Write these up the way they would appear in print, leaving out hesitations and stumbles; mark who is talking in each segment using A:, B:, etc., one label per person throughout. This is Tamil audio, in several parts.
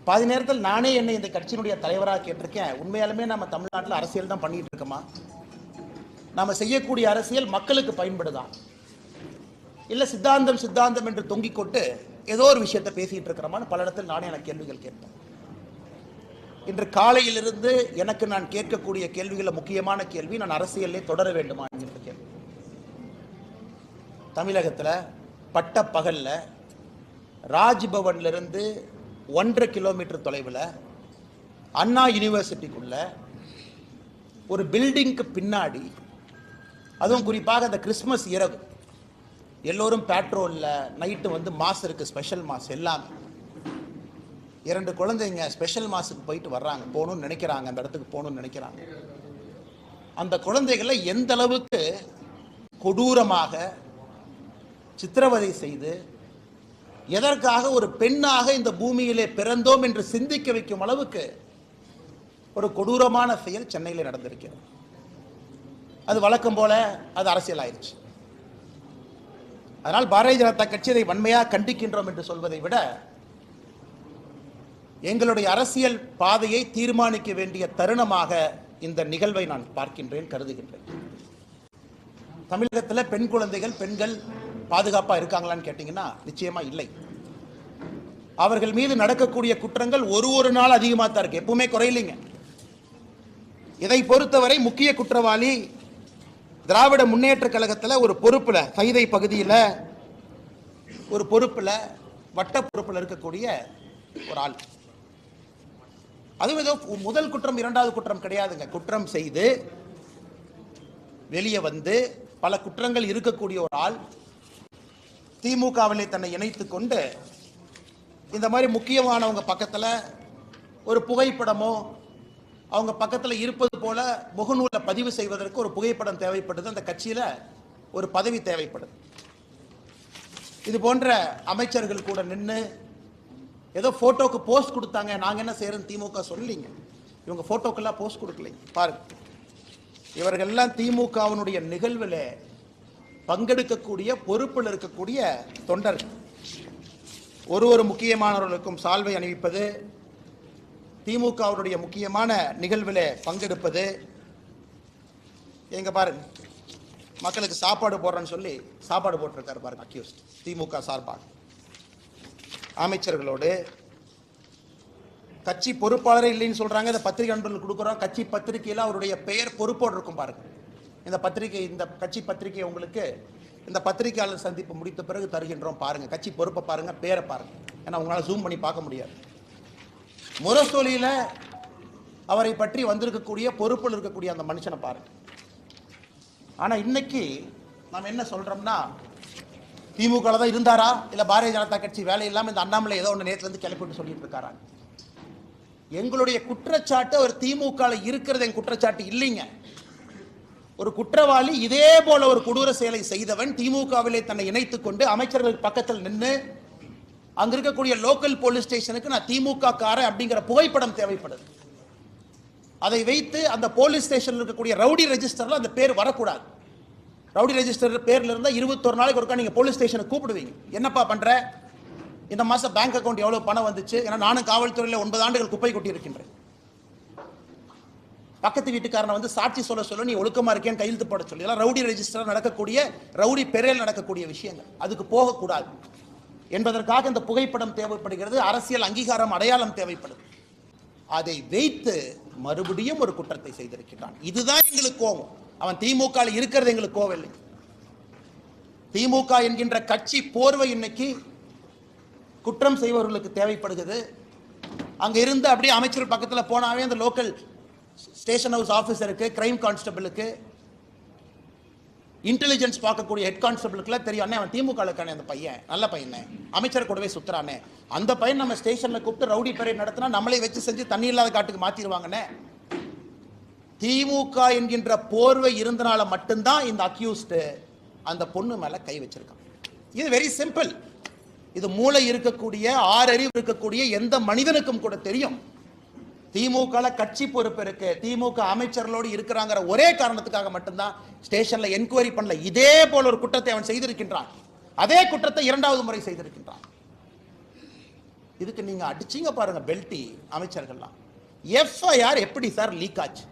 A: பாதி நேரத்தில் நானே என்னை இந்த கட்சியினுடைய தலைவராக கேட்டிருக்கேன். உண்மையாலுமே நம்ம தமிழ்நாட்டில் அரசியல் தான் பண்ணிட்டு இருக்கோமா? நாம செய்யக்கூடிய அரசியல் மக்களுக்கு பயன்படுதா? இல்லை சித்தாந்தம் சித்தாந்தம் என்று தொங்கிக் கொண்டு ஏதோ ஒரு விஷயத்தை பேசிட்டு இருக்கிறோமான்னு பல இடத்தில் நானே எனக்கு கேள்விகள் கேட்பேன். இன்று காலையிலிருந்து எனக்கு நான் கேட்கக்கூடிய கேள்விகளில் முக்கியமான கேள்வி, நான் அரசியலே தொடர வேண்டுமா என்கிற கேள்வி. தமிழகத்தில் பட்ட பகல்ல ராஜ்பவன்ல இருந்து 1.5 கிலோமீட்டர் தொலைவில் அண்ணா யூனிவர்சிட்டிக்குள்ள ஒரு பில்டிங்க்கு பின்னாடி, அதுவும் குறிப்பாக அந்த கிறிஸ்மஸ் இரவு எல்லோரும் பேட்ரோலில் நைட்டு வந்து மாஸ் இருக்குது, ஸ்பெஷல் மாஸ் எல்லாமே. 2 குழந்தைங்க ஸ்பெஷல் மாஸுக்கு போயிட்டு வர்றாங்க, போகணும்னு நினைக்கிறாங்க, அந்த இடத்துக்கு போகணும்னு நினைக்கிறாங்க. அந்த குழந்தைகளை எந்த அளவுக்கு கொடூரமாக சித்திரவதை செய்து எதற்காக ஒரு பெண்ணாக இந்த பூமியிலே பிறந்தோம் என்று சிந்திக்க வைக்கும் அளவுக்கு ஒரு கொடூரமான செயல் சென்னையில் நடந்திருக்கிறது. அது வழக்கம் போல அது அரசியல் ஆயிடுச்சு. அதனால் பாரதிய ஜனதா கட்சி அதை வன்மையாக கண்டிக்கின்றோம் என்று சொல்வதை விட, எங்களுடைய அரசியல் பாதையை தீர்மானிக்க வேண்டிய தருணமாக இந்த நிகழ்வை நான் பார்க்கின்றேன், கருதுகின்றேன். தமிழகத்தில் பெண் குழந்தைகள், பெண்கள் பாதுகாப்பாக இருக்காங்களான்னு கேட்டீங்கன்னா நிச்சயமா இல்லை. அவர்கள் மீது நடக்கக்கூடிய குற்றங்கள் ஒரு நாள் அதிகமாக தான் இருக்கு, எப்பவுமே குறையில்லைங்க. இதை பொறுத்தவரை முக்கிய குற்றவாளி திராவிட முன்னேற்ற கழகத்தில் ஒரு பொறுப்புல, சைதை பகுதியில் ஒரு பொறுப்புல, வட்ட பொறுப்புல இருக்கக்கூடிய ஒரு ஆள். அதுவும் ஏதோ முதல் குற்றம் இரண்டாவது குற்றம் கிடையாதுங்க. குற்றம் செய்து வெளியே வந்து பல குற்றங்கள் இருக்கக்கூடிய ஒரு ஆள் திமுகவிலே தன்னை இணைத்துக் கொண்டு இந்த மாதிரி முக்கியமானவங்க பக்கத்தில் ஒரு புகைப்படமோ அவங்க பக்கத்தில் இருப்பது போல முகநூலில் பதிவு செய்வதற்கு ஒரு புகைப்படம் தேவைப்படுது. அந்த கட்சியில் ஒரு பதவி தேவைப்படுது. இது போன்ற அமைச்சர்கள் கூட நின்று ஏதோ போட்டோக்கு போஸ்ட் கொடுத்தாங்க, நாங்கள் என்ன செய்யறோம் திமுக சொல்லீங்க. இவங்க போட்டோக்கெல்லாம் போஸ்ட் கொடுக்கலைங்க. பாருங்க, இவர்கள்லாம் திமுகவினுடைய நிகழ்வில் பங்கெடுக்கக்கூடிய பொறுப்பில் இருக்கக்கூடிய தொண்டர்கள். ஒரு முக்கியமானவர்களுக்கும் சால்வை அணிவிப்பது, திமுகவுடைய முக்கியமான நிகழ்வில் பங்கெடுப்பது. எங்க பாருங்க, மக்களுக்கு சாப்பாடு போடுறேன்னு சொல்லி சாப்பாடு போட்டிருக்காரு பாருங்க அக்யூஸ்ட், திமுக சார்பாக அமைச்சர்களோடு. கட்சி பொறுப்பாளரே இல்லைன்னு சொல்றாங்க. இந்த பத்திரிகை நண்பர்கள் கொடுக்குறோம், கட்சி பத்திரிகையில் அவருடைய பெயர் பொறுப்போடு இருக்கும் பாருங்க. இந்த பத்திரிகை, இந்த கட்சி பத்திரிகை உங்களுக்கு இந்த பத்திரிகையாளர் சந்திப்பு முடித்த பிறகு தருகின்றோம். பாருங்க, கட்சி பொறுப்பை பாருங்க, பேரை பாருங்க. ஏன்னா உங்களால் ஜூம் பண்ணி பார்க்க முடியாது. முரசொலியில் அவரை பற்றி வந்திருக்கக்கூடிய பொறுப்பில் இருக்கக்கூடிய அந்த மனுஷனை பாருங்க. ஆனால் இன்னைக்கு நாம் என்ன சொல்றோம்னா, திமுக தான் இருந்தாரா, இல்லை பாரதிய ஜனதா கட்சி வேலை இல்லாமல் இந்த அண்ணாமலை ஏதோ ஒன்று நேரத்துலேருந்து கிளப்பிட்டு சொல்லிட்டு இருக்காரா? எங்களுடைய குற்றச்சாட்டு அவர் திமுக இருக்கிறது என் குற்றச்சாட்டு இல்லைங்க. ஒரு குற்றவாளி இதே போல ஒரு கொடூர செயலை செய்தவன் திமுகவிலே தன்னை இணைத்துக் கொண்டு அமைச்சர்கள் பக்கத்தில் நின்று அங்க இருக்கக்கூடிய லோக்கல் போலீஸ் ஸ்டேஷனுக்கு நான் திமுக காரன் அப்படிங்கிற புகைப்படம் தேவைப்படுது. அதை வைத்து அந்த போலீஸ் ஸ்டேஷனில் இருக்கக்கூடிய ரவுடி ரெஜிஸ்டர்ல அந்த பேர் வரக்கூடாது. ரவுடி ரெஜிஸ்டர் பேர்ல இருந்தா 21 நாளைக்கு ஒருக்கா நீங்க போலீஸ் ஸ்டேஷனுக்கு கூப்பிடுவீங்க. என்னப்பா பண்ற, இந்த மாசம் பேங்க் அக்கௌண்ட் எவ்வளவு பணம் வந்துச்சு, ஏன்னா நானும் காவல்துறையில் 9 ஆண்டுகள் குப்பை கொட்டி இருக்கின்றேன். பக்கத்து வீட்டுக்காரனை வந்து சாட்சி சொல்ல நீ ஒழுக்கமா இருக்கேன்னு கையெழுத்து போட சொல்லி, இதெல்லாம் ரவுடி ரெஜிஸ்டர் நடக்கக்கூடிய, ரவுடி பெயரில் நடக்கக்கூடிய விஷயங்கள். அதுக்கு போகக்கூடாது என்பதற்காக இந்த புகைப்படம் தேவைப்படுகிறது. அரசியல் அங்கீகாரம், அடையாளம் தேவைப்படுது. அதை வைத்து மறுபடியும் ஒரு குற்றத்தை செய்திருக்கிறான். இதுதான் எங்களுக்கு கோபம். அவன் திமுக இருக்கிறது எங்களுக்கு கோவம் இல்லை. திமுக என்கின்ற கட்சி போர்வை இன்னைக்கு குற்றம் செய்வர்களுக்கு தேவைப்படுகிறது. அங்க இருந்து அப்படியே அமைச்சர் பக்கத்தில் போனாவே அந்த லோக்கல் ஸ்டேஷன் ஹவுஸ் ஆஃபீஸருக்கு, கிரைம் கான்ஸ்டபிளுக்கு, இன்டெலிஜென்ஸ் பார்க்கக்கூடிய ஹெட் கான்ஸ்டபிளுக்குலாம் தெரியும், அண்ணே அவன் திமுக இருக்கானே, அந்த பையன் நல்ல பையனே, அமைச்சர் கூடவே சுத்துறானே, அந்த பையன் நம்ம ஸ்டேஷன்ல கூப்பிட்டு ரவுடி பரேட் நடத்தினா நம்மளே வச்சு செஞ்சு தண்ணி இல்லாத காட்டுக்கு மாத்திடுவாங்கண்ணே. திமுக என்கின்ற போர்வை இருந்தனால மட்டும்தான் இந்த அக்யூஸ்ட் அந்த பொண்ணு மேல கை வச்சிருக்கான். இது வெரி சிம்பிள். இது மூளை இருக்கக்கூடிய, ஆறறிவு இருக்கக்கூடிய எந்த மனிதனுக்கும் கூட தெரியும். திமுக கட்சி பொறுப்பு இருக்கு, திமுக அமைச்சர்களோடு இருக்கிறாங்கிற ஒரே காரணத்துக்காக மட்டும்தான் ஸ்டேஷன்ல என்கொயரி பண்ணல. இதே போல ஒரு குற்றத்தை அவன் செய்திருக்கின்றான். அதே குற்றத்தை 2வது முறை செய்திருக்கின்றான். இதுக்கு நீங்க அடிச்சீங்க பாருங்க பெல்ட்டி அமைச்சர்கள்லாம். எஃப்ஐஆர் எப்படி சார் லீக் ஆச்சு?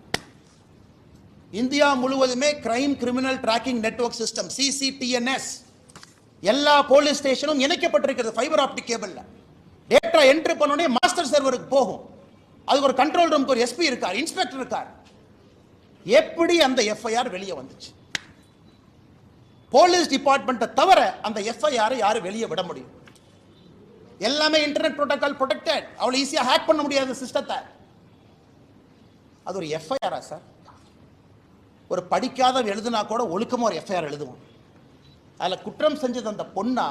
A: இந்தியா முழுவதுமே crime criminal tracking network system CCTNS எல்லா போலீஸ் ஸ்டேஷனும் இணைக்கப்பட்டிருக்கிறது ஃபைபர் ஆப்டிக் கேபிள்ல. டேட்டா என்ட்ரி பண்ணோடனே மாஸ்டர் சர்வருக்கு போகும். அதுக்கு ஒரு கண்ட்ரோல் ரூமுக்கு ஒரு SP இருக்கார், இன்ஸ்பெக்டர் இருக்கார். எப்படி அந்த எஃப்ஐஆர் வெளியே வந்துச்சு? போலீஸ் டிபார்ட்மெண்ட்டை தவிர அந்த எஃப்ஐஆர் யாரு வெளியே விட முடியும்? எல்லாமே இன்டர்நெட் புரோட்டோகால் ப்ரொடெக்டட். அவ்வளவு ஈஸியா ஹேக் பண்ண முடியாத சிஸ்டத்தை. அது ஒரு எஃப்ஐஆரா சார்? ஒரு படிக்காத எழுதுனா கூட ஒழுக்கமா ஒரு எஃப்ஐஆர் எழுதுவோம். அதில் குற்றம் செஞ்சது அந்த பொண்ணா,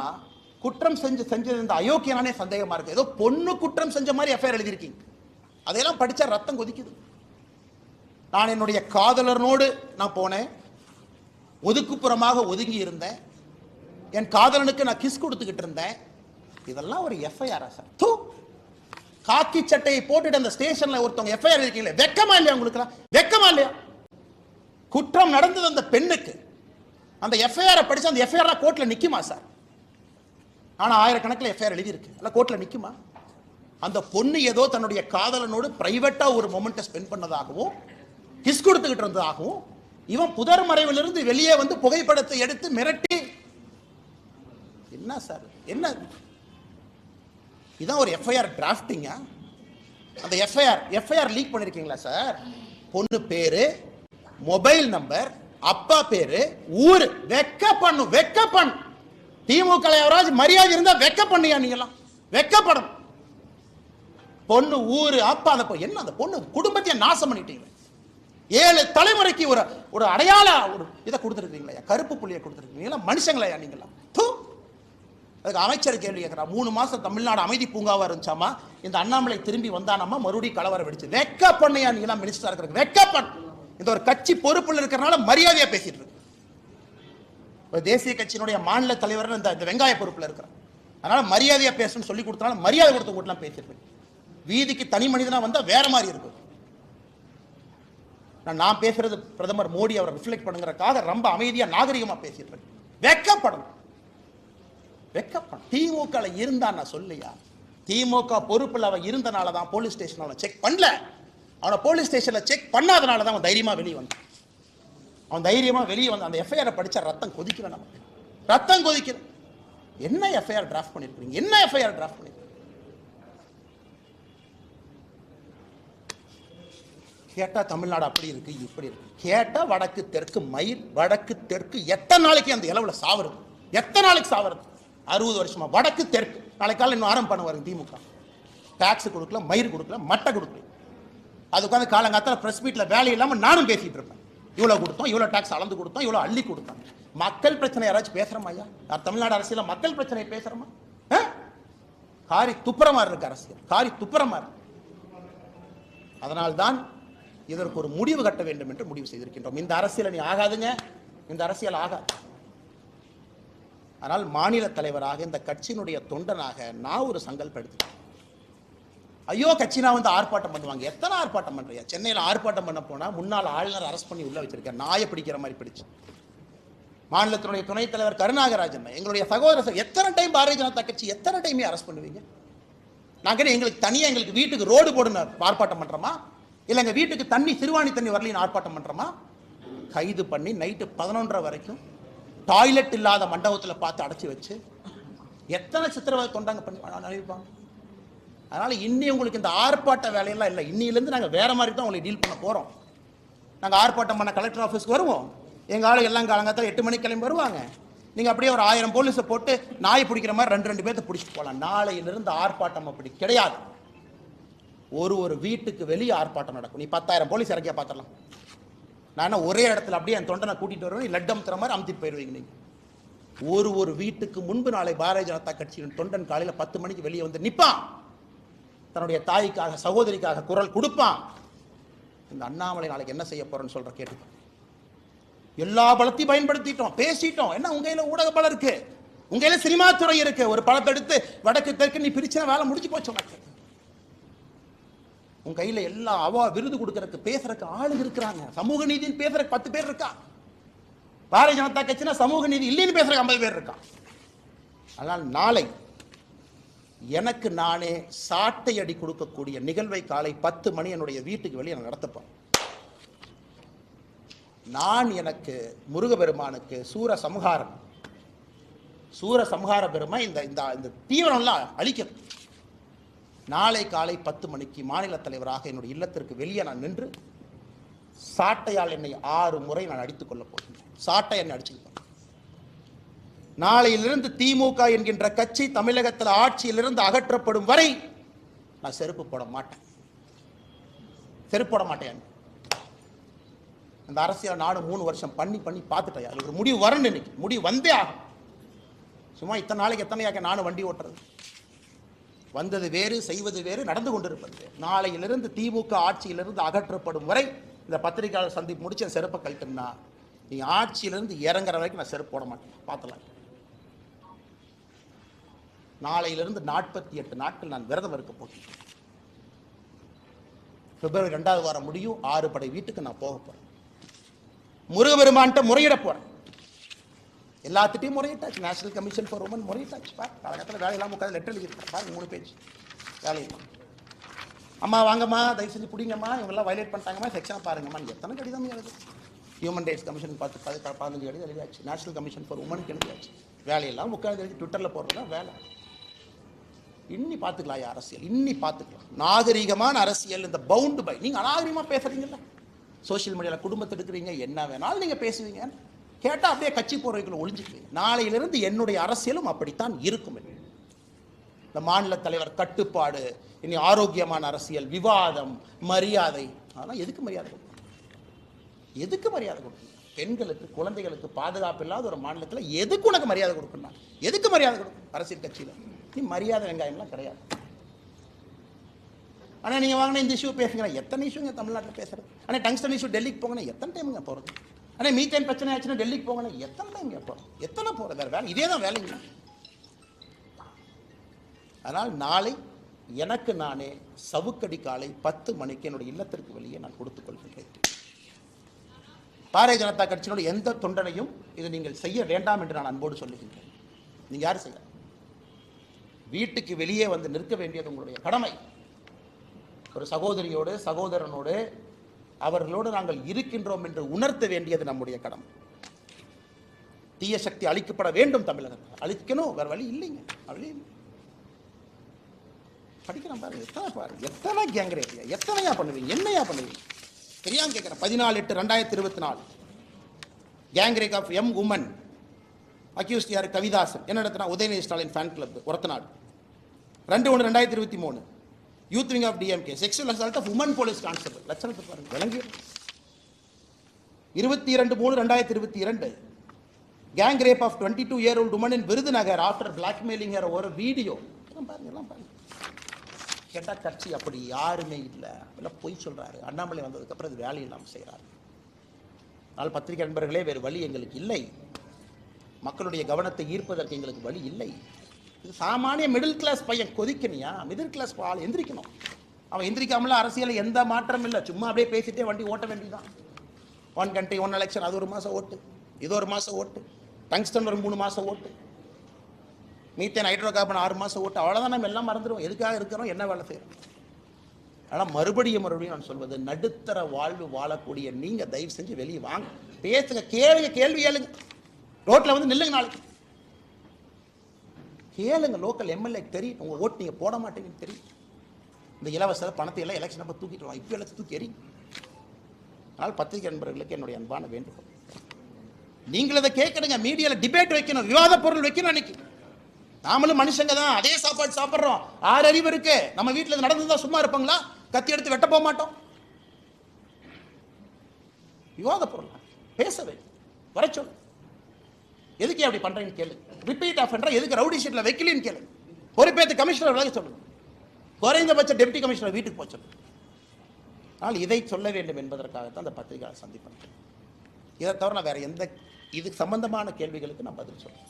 A: குற்றம் செஞ்சது அந்த அயோக்கியனானே சந்தேகமா இருக்கு. ஏதோ பொண்ணு குற்றம் செஞ்ச மாதிரி எஃப்ஐஆர் எழுதியிருக்கீங்க. அதையெல்லாம் படிச்சா ரத்தம் கொதிக்குது. நான் என்னுடைய காதலனோடு நான் போனேன், ஒதுக்குப்புறமாக ஒதுங்கி இருந்தேன், என் காதலனுக்கு நான் கிஸ் கொடுத்துக்கிட்டு இருந்தேன். இதெல்லாம் ஒரு எஃப்ஐஆரா சார்? தூ, காக்கி சட்டையை போட்டுட்டு அந்த ஸ்டேஷன்ல ஒருத்தவங்க எஃப்ஐஆர் இருக்கீங்களே, வெக்கமா இல்லையா உங்களுக்கு? வெக்கமா இல்லையா? குற்றம் நடந்தது அந்த பெண்ணுக்கு. அந்த எஃப்ஐஆர் படிச்சு அந்த எஃப்ஐஆர் கோர்ட்ல நிக்குமா சார்? ஆனா ஆயிரக்கணக்கில் எஃப்ஐஆர் எழுதி இருக்கு, அல்ல கோர்ட்ல நிக்குமா? அந்த பொண்ணு ஏதோ தன்னுடைய காதலனோடு பிரைவேட்டா ஒரு மொமெண்ட்டை ஸ்பெண்ட் பண்ணதாகவும் கிஸ் கொடுத்துக்கிட்டு இருந்ததாகவும் இவன் புதர் மறைவிலிருந்து வெளியே வந்து புகைப்படத்தை எடுத்து மிரட்டி, என்ன சார் என்ன இதான் ஒரு எஃப்ஐஆர் டிராஃப்டிங்கா? அந்த எஃப்ஐஆர் லீக் பண்ணிருக்கீங்களா சார்? பொண்ணு பேரு, மொபைல் நம்பர், அப்பா பேரு, ஊரு. வெக்க பண்ணு. திமுக யாராவது மரியாதை இருந்தா வெக்க பண்ணியா? நீங்களாம் வெக்கப்படும். பொண்ணு, ஊரு, அப்பா, அந்த என்ன அந்த பொண்ணு குடும்பத்தையே நாசம் பண்ணிட்டீங்க. 7 தலைமுறைக்கு ஒரு அடையாள ஒரு இதை கொடுத்துருக்கீங்களா? கருப்பு புள்ளியை கொடுத்துருக்கீங்களா? மனுஷங்களா நீங்களா? அதுக்கு அமைச்சர் கேள்வி கேட்கிறார். 3 மாசம் தமிழ்நாடு அமைதி பூங்காவா இருந்துச்சாமா, இந்த அண்ணாமலை திரும்பி வந்தானாமா, மறுபடியும் கலவரம் வெடிச்சு. வெக்க பண்ணையா நீங்களா? மினிஸ்டரா இருக்கிற வெக்க பண்ண. இந்த ஒரு கட்சி பொறுப்புல இருக்கிறனால மரியாதையா பேசிட்டு இருக்கு. தேசிய கட்சியினுடைய மாநில தலைவர் இந்த வெங்காய பொறுப்புல இருக்கிறார், அதனால மரியாதையா பேசணும்னு சொல்லி கொடுத்தனால மரியாதை கொடுத்து கூட்டலாம் பேசிட்டு இருக்கு. வீதிக்கு தனி மனிதனா வந்தா வேற மாதிரி இருக்கும். நான் பேசுறது பிரதமர் மோடி அவரை ரிஃப்ளெக்ட் பண்ணுங்கிறதுக்காக ரொம்ப அமைதியா நாகரிகமா பேசிட்டு இருக்கு. வெக்கப்படணும். திமுக இருந்தா நான் சொல்லியா? திமுக பொறுப்புல அவன் இருந்தனால தான் போலீஸ் ஸ்டேஷன் அவனை செக் பண்ணல. அவனை போலீஸ் ஸ்டேஷன்ல செக் பண்ணாதனால தான் அவன் தைரியமா வெளியே வந்தான். அவன் தைரியமா வெளியே வந்து அந்த எஃப்ஐஆர் படிச்சா ரத்தம் கொதிக்கல. நமக்கு ரத்தம் கொதிக்கல. என்ன எஃப்ஐஆர் டிராஃப்ட் பண்ணிருக்கீங்க? என்ன எஃப்ஐஆர் டிராஃப்ட் பண்ணிருக்கீங்க? கேட்டா தமிழ்நாடு அப்படி இருக்கு இப்படி இருக்கு. கேட்டா வடக்கு தெற்கு மயிர், வடக்கு தெற்கு எத்தனை நாளைக்கு அந்த இளவுல சாவறது? எத்தனை நாளைக்கு சாவறது? 60 வருஷமா வடக்கு தெற்கு. நாளைக்கு காலையில் இன்னும் ஆரம்பம் பண்ணுவாரு திமுக. டாக்ஸ் கொடுக்கல, மயிர் கொடுக்கல, மட்டை கொடுக்கல. அது உட்காந்து காலங்காத்தால பிரஸ் மீட்ல வேலை இல்லாம நானும் பேசிட்டு இருப்பேன். இவ்வளவு கொடுத்தோம், இவ்வளவு டாக்ஸ் அளந்து கொடுத்தோம், இவ்வளவு அள்ளி கொடுத்தோம். மக்கள் பிரச்சனை யாராச்சும் பேசுறோமா ஐயா? தமிழ்நாடு அரசியல மக்கள் பிரச்சனை பேசுறோமா? காரி துப்புரமா இருக்கு அரசியல், காரி துப்புரமா இருக்கு. அதனால்தான் இதற்கு ஒரு முடிவு கட்ட வேண்டும் என்று முடிவு செய்திருக்கின்றோம். இந்த அரசியல் நீ ஆகாதுங்க, இந்த அரசியல் ஆகாது. ஆனால் மாநில தலைவராக இந்த கட்சியினுடைய தொண்டனாக நான் ஒரு சங்கல்பம் எடுத்துட்டேன். ஐயோ கட்சினா வந்து ஆர்ப்பாட்டம் பண்ணுவாங்க. எத்தனை ஆர்ப்பாட்டம் பண்றியா? சென்னையில் ஆர்ப்பாட்டம் பண்ண போனா முன்னாள் ஆளுநர் அரெஸ்ட் பண்ணி உள்ள வச்சிருக்கேன், நாயை பிடிக்கிற மாதிரி பிடிச்சு. மாநிலத்தினுடைய துணைத் தலைவர் கருணாகராஜன், எங்களுடைய சகோதரர், எத்தனை டைம் பாரதிய ஜனதா கட்சி எத்தனை டைமே அரெஸ்ட் பண்ணுவீங்க? நாங்க எங்களுக்கு தனியா எங்களுக்கு வீட்டுக்கு ரோடு போடுன்னு ஆர்ப்பாட்டம் பண்றோமா? இல்ல எங்க வீட்டுக்கு தண்ணி சிறுவாணி தண்ணி வரலின்னு ஆர்ப்பாட்டம் பண்றோமா? கைது பண்ணி நைட்டு 11:30 வரைக்கும் டாய்லெட் இல்லாத மண்டபத்தில் பார்த்து அடைச்சி வச்சு எத்தனை சித்திரவதை தொண்டாங்க பண்ணி அனுப்பிப்பாங்க. அதனால இன்னி உங்களுக்கு இந்த ஆர்ப்பாட்ட வேலையெல்லாம் இல்லை. இன்னிலிருந்து நாங்கள் வேற மாதிரி தான் உங்களை டீல் பண்ண போறோம். நாங்கள் ஆர்ப்பாட்டம் பண்ண கலெக்டர் ஆஃபீஸ்க்கு வருவோம். எங்க ஆளு எல்லாம் காலங்காத்தால 8 மணிக்கு கிளம்பி வருவாங்க. நீங்க அப்படியே ஒரு 1000 போலீஸை போட்டு நாய் பிடிக்கிற மாதிரி 2 பேர்த்த பிடிச்சிட்டு போகலாம். நாளையிலிருந்து ஆர்ப்பாட்டம் அப்படி கிடையாது. ஒரு வீட்டுக்கு வெளியே ஆர்ப்பாட்டம் நடக்கும். நீ 10,000 போலீஸ் இறக்கியா பார்த்துடலாம். நான் ஒரே இடத்துல அப்படியே என் தொண்டனை கூட்டிட்டு வருவேன், லட்டம் தர மாதிரி அமுத்திட்டு போயிருவீங்க. நீங்க ஒரு வீட்டுக்கு முன்பு நாளை பாரதிய ஜனதா கட்சியின் தொண்டன் காலையில் 10 மணிக்கு வெளியே வந்து நிற்பான். தன்னுடைய தாய்க்காக சகோதரிக்காக குரல் கொடுப்பான். இந்த அண்ணாமலை நாளைக்கு என்ன செய்ய போறேன்னு சொல்ற கேட்டு எல்லா பலத்தையும் பயன்படுத்திட்டோம், பேசிட்டோம். என்ன உங்க கையில ஊடக பலம் இருக்கு, உங்க கையில சினிமா துறை இருக்கு. ஒரு படத்தை எடுத்து வடக்கு தெற்கு நீ பிரிச்சா வேலை முடிச்சு போச்சு. உங்க கையில எல்லாம் விருது கொடுக்கறதுக்கு பேசுறதுக்கு ஆளு இருக்கிறாங்க. சமூக நீதினு பேசுறதுக்கு 10 பேர் இருக்கா. பாரதிய ஜனதா கட்சினா சமூக நீதி இல்லைன்னு பேசுறதுக்கு 50 பேர் இருக்கா. அதனால் நாளை எனக்கு நானே சாட்டை அடி கொடுக்கக்கூடிய நிகழ்வை காலை 10 மணி என்னுடைய வீட்டுக்கு வெளியே நான் நடத்தப்போம். நான் எனக்கு முருகபெருமானுக்கு சூர சம்ஹார பெருமை இந்த தீவிரம்லாம் அழிக்கிறது. நாளை காலை 10 மணிக்கு மாநில தலைவராக என்னுடைய இல்லத்திற்கு வெளியே நான் நின்று சாட்டையால் என்னை 6 முறை நான் அடித்துக் கொள்ளப் போகின்றேன். சாட்டை என்னை அடிச்சுக்கிட்டேன். நாளையிலிருந்து திமுக என்கின்ற கட்சி தமிழகத்தில் ஆட்சியிலிருந்து அகற்றப்படும் வரை நான் செருப்பு போட மாட்டேன். அந்த அரசியல் நானும் 3 வருஷம் பண்ணி பார்த்துட்டேன். அது ஒரு முடிவு வரணும். இன்னைக்கு முடிவு வந்தே ஆகும். சும்மா இத்தனை நாளைக்கு எத்தனையாக நானும் வண்டி ஓட்டுறது. வந்தது வேறு, செய்வது வேறு, நடந்து கொண்டிருப்பது. நாளையிலிருந்து திமுக ஆட்சியிலிருந்து அகற்றப்படும் வரை இந்த பத்திரிகையாளர் சந்திப்பு முடிச்சு என் செருப்பை கழட்டுனா நீ ஆட்சியிலிருந்து இறங்குற வரைக்கும் நான் செருப்பு போட மாட்டேன். பார்த்துலாம். நாளையிலிருந்து 48 நாட்கள் நான் விரதம் இருக்க போகிறேன். பிப்ரவரி 2வது வாரம் முடியும். 6 படை வீட்டுக்கு நான் போக போறேன். முருகபெருமான்கிட்ட முறையிட போறேன். எல்லாத்திட்டையும் முறையிட்டாச்சு. நேஷனல் கமிஷன் ஃபார் உமன் முறையிட்டாச்சு. காலகட்டத்தில் வேலையெல்லாம் உட்காந்து லெட்டர் எழுதிருக்கேன். பாருங்க 3 பேஜ் வேலையெல்லாம். அம்மா வாங்கம்மா, தயவு செஞ்சு பிடிங்கம்மா, இவங்கெல்லாம் வயலேட் பண்ணிட்டாங்கம்மா, செக்ஷனாக பாருங்கம்மா. எத்தனை கடிதம் எழுது. ஹியூமன் ரைட்ஸ் கமிஷன் 15 கடிதம் எழுதியாச்சு. நேஷனல் கமிஷன் ஃபார் உமனுக்கு எழுதியாச்சு. வேலையெல்லாம் உட்காந்து எழுதி ட்விட்டரில் போடுறதா வேலை. இன்னி பார்த்துக்கலாம் அரசியல், இன்னி பார்த்துக்கலாம். நாகரிகமான அரசியல். இந்த பவுண்டு பை நீங்கள் அநாகரிகமாக பேசுறீங்கல்ல, சோசியல் மீடியாவில் குடும்பத்தை எடுக்கிறீங்க, என்ன வேணாலும் நீங்கள் பேசுவீங்க. கேட்டால் அப்படியே கட்சி போறவைக்குள்ள ஒளிஞ்சுக்குவீங்க. நாளையிலிருந்து என்னுடைய அரசியலும் அப்படித்தான் இருக்கும். இந்த மாநில தலைவர் கட்டுப்பாடு, இனி ஆரோக்கியமான அரசியல், விவாதம், மரியாதை. அதெல்லாம் எதுக்கு மரியாதை கொடுக்கணும்? எதுக்கு மரியாதை கொடுக்கணும்? பெண்களுக்கு, குழந்தைகளுக்கு பாதுகாப்பு இல்லாத ஒரு மாநிலத்தில் எதுக்கு உனக்கு மரியாதை கொடுக்கணும்? எதுக்கு மரியாதை கொடுக்கணும்? அரசியல் கட்சியில் நீ மரியாதை வெங்காயம்லாம் கிடையாது. ஆனால் நீங்கள் வாங்கின இந்த இஷ்யூ பேசுங்க. எத்தனை இஷ்யூங்க தமிழ்நாட்டில் பேசுறது? ஆனால் டங்ஸ்டன் இஷ்யூ டெல்லிக்கு போங்கன்னா எத்தனை டைமுங்க போகிறது? ஆனால் மீத்தேன் பிரச்சனை ஆச்சுன்னா டெல்லிக்கு போங்கன்னா எத்தனை டைம் போகிறோம்? எத்தனை போகிறது? வேறு வேலை இதே தான் வேலைங்க. அதனால் நாளை எனக்கு நானே சவுக்கடி காலை 10 மணிக்கு என்னுடைய இல்லத்திற்கு வெளியே நான் கொடுத்துக் கொள்கின்றேன். பாரதிய ஜனதா கட்சியினுடைய எந்த தொண்டனையும் இதை நீங்கள் செய்ய வேண்டாம் என்று நான் அன்போடு சொல்லுகின்றேன். நீங்கள் யாரும் செய்ய வீட்டுக்கு வெளியே வந்து நிற்க வேண்டியது உங்களுடைய கடமை. ஒரு சகோதரியோடு, சகோதரனோடு, அவர்களோடு நாங்கள் இருக்கின்றோம் என்று உணர்த்த வேண்டியது நம்முடைய கடமை. தீய சக்தி அழிக்கப்பட வேண்டும். தமிழகத்தில் அழிக்கணும், வேற வழி இல்லைங்க. வழி படிக்கிறோம் பாருங்க. எத்தனை கேங் ரேப், எத்தனையா பண்ணுவீங்க, என்னையா பண்ணுவீங்க? தெரியாம கேட்கிறேன். 14/8/2024 gang rape of M woman accused யார்? கவிதாசன். என்ன நடத்தினா? Udhayanidhi Stalin fan club Orathanadu. 2/1/2023 youth wing of DMK sexual assault of woman police constable. லட்சணத்தை பாருங்க, விளங்கி. 22/3/2022 gang rape of 22-year-old woman in Virudhunagar after blackmailing ஒரு வீடியோ. எல்லாம் பாருங்க. கேட்டால் கட்சி அப்படி யாருமே இல்லை, எல்லாம் பொய் சொல்றாரு. அண்ணாமலை வந்ததுக்கப்புறம் இது வேலை இல்லாமல் செய்கிறாரு. ஆனால் பத்திரிகை நண்பர்களே, வேறு வழி எங்களுக்கு இல்லை. மக்களுடைய கவனத்தை ஈர்ப்பதற்கு எங்களுக்கு வழி இல்லை. இது சாமானிய மிடில் கிளாஸ் பையன் கொதிக்கணியா? மிடில் கிளாஸ் ஆள் எந்திரிக்கணும். அவன் எந்திரிக்காமல அரசியல் எந்த மாற்றம் இல்லை. சும்மா அப்படியே பேசிட்டே வண்டி ஓட்ட வேண்டியதான். 1 country 1 election, அது 1 மாதம் ஓட்டு, இது 1 மாதம் ஓட்டு, டங்ஸ்டன் ஒரு 3 மாதம் ஓட்டு, மீத்தேன் ஹைட்ரோ கார்பன் 6 மாதம் ஓட்டு. அவ்வளோதான். நம்ம எல்லாம் மறந்துடுவோம். எதுக்காக இருக்கிறோம், என்ன வேலை செய்யறோம். ஆனால் மறுபடியும் நான் சொல்வது, நடுத்தர வாழ்வு வாழக்கூடிய நீங்கள் தயவு செஞ்சு வெளியே வாங்க, பேசுங்க, கேள்வி கேளுங்க. ரோட்டில் வந்து நில்லுங்க, நாளைக்கு கேளுங்க. லோக்கல் எம்எல்ஏ தெரியும் உங்கள் ஓட்டு நீங்கள் போட மாட்டேங்கன்னு தெரியும். இந்த இலவச பணத்தை எல்லாம் எலெக்ஷன் நம்ம தூக்கிட்டு வரலாம். இப்போ எல்லாத்தையும் தூக்கி எறி. அதனால் பத்திரிகை நண்பர்களுக்கு என்னுடைய அன்பான வேண்டுகோள், நீங்கள் அதை கேட்கணுங்க. மீடியாவில் டிபேட் வைக்கணும், விவாத பொருள் வைக்கணும். அன்னைக்கு நாமளும் மனுஷங்க தான், அதே சாப்பாடு சாப்பிட்றோம். 6 அறிவு இருக்கு. நம்ம வீட்டில் நடந்துதான் சும்மா இருப்பாங்களா? கத்தி எடுத்து வெட்ட போக மாட்டோம். விவாத பொருள் பேச வேண்டும், வர சொல்லு. எதுக்கு அப்படி பண்றீங்கன்னு கேளு. ரிப்பீட் ஆஃபெண்டரா எதுக்கு ரவுடி ஷீட்ல வைக்கலன்னு கேளு. பொறுப்பேற்று கமிஷனர் விலக சொல்லுங்க. குறைந்தபட்ச டெப்டி கமிஷனர் வீட்டுக்கு போக சொல்லுங்க. ஆனால் இதை சொல்ல வேண்டும் என்பதற்காகத்தான் அந்த பத்திரிகையாளர் சந்திப்பு. இதை தவிர நான் வேற எந்த இதுக்கு சம்பந்தமான கேள்விகளுக்கு நான் பதில் சொல்றேன்.